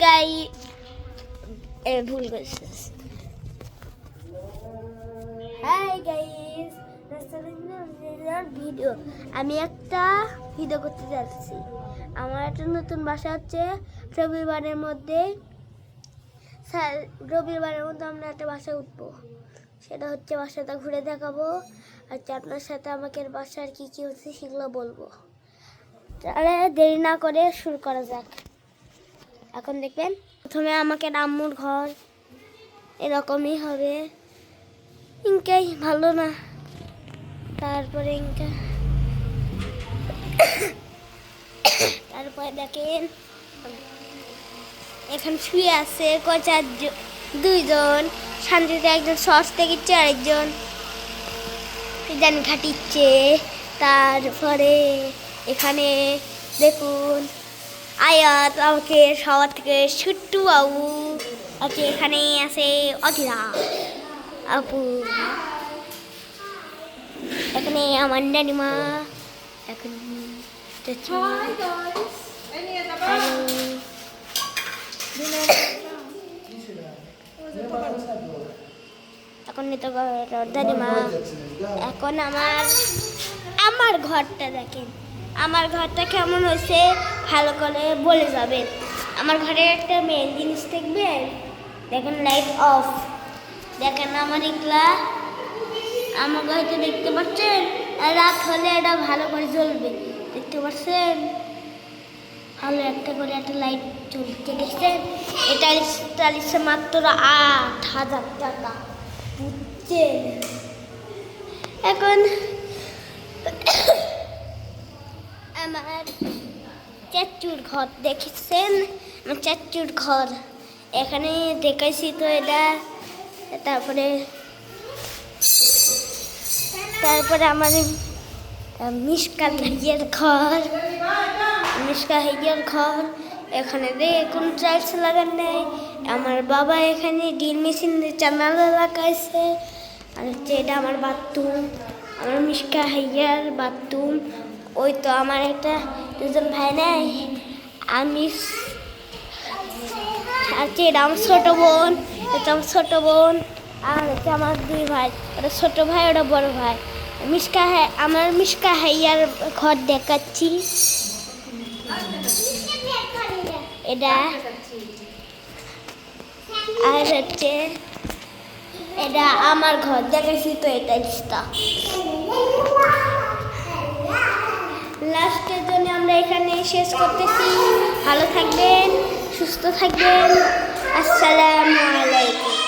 গাই ভুল করছিস। Hi guys, video আমি একটা ভিডিও করতে যাচ্ছি। আমার একটা নতুন বাসা হচ্ছে রবিবারের মধ্যে আমরা একটা বাসায় উঠবো। সেটা হচ্ছে বাসাটা ঘুরে দেখাবো আর আপনার সাথে আমাকে বাসার কি কি হচ্ছে সেগুলো বলবো। তাহলে দেরি না করে শুরু করা যাক। এখন দেখবেন প্রথমে আমাকে আম্মুর ঘর এরকমই হবে, ইনকাই ভালো না। তারপরে তারপরে দেখেন এখানে শুয়ে আছে দুইজন, শান্তিতে একজন সস থেকে আরেকজন জানি খাটিচ্ছে। তারপরে এখানে দেখুন আয়াত আমাকে সবার থেকে ছুট্টু বাবু আছে, এখানে আছে অধীরা আপু, এখানে আমার নানিমা, এখন নানিমা। এখন আমার ঘরটা দেখেন, আমার ঘরটা কেমন হয়েছে ভালো করে বলে যাবেন। আমার ঘরে একটা মেন জিনিস দেখবেন, দেখেন লাইট অফ, দেখেন আমার এগুলা আমার হয়তো দেখতে পাচ্ছেন, রাত হলে এটা ভালো করে জ্বলবে, দেখতে পাচ্ছেন ভালো একটা করে একটা লাইট জ্বলতে দেখছেন। এটা টালিশে মাত্র 8,000 টাকা, বুঝছেন। এখন আমার চাচুর ঘর দেখেছেন, আমার চাচুর ঘর এখানে দেখাইছি তো এটা। তারপরে আমার মিশকা ভাইয়ের ঘর, এখানে দেখুন টাইলস লাগান নেই। আমার বাবা এখানে ড্রিল মেশিন জানালা লাগাইছে। আর হচ্ছে এটা আমার বাথরুম, আমার মিশকা ভাইয়ার বাথরুম। ওই তো আমার একটা দুজন ভাই নাই, আমি আচ্ছা এটা আমার ছোটো বোন, এটা আমার ছোটো বোন, আর হচ্ছে আমার 2 ভাই, ওটা ছোটো ভাই ওটা বড় ভাই। আমার মিশকা হাইয়ার ঘর দেখাচ্ছি, এটা আর হচ্ছে এটা আমার ঘর দেখাচ্ছি তো। এটা লাস্টের জন্য আমরা এখানে শেষ করতেছি। ভালো থাকবেন, সুস্থ থাকবেন, আসসালামু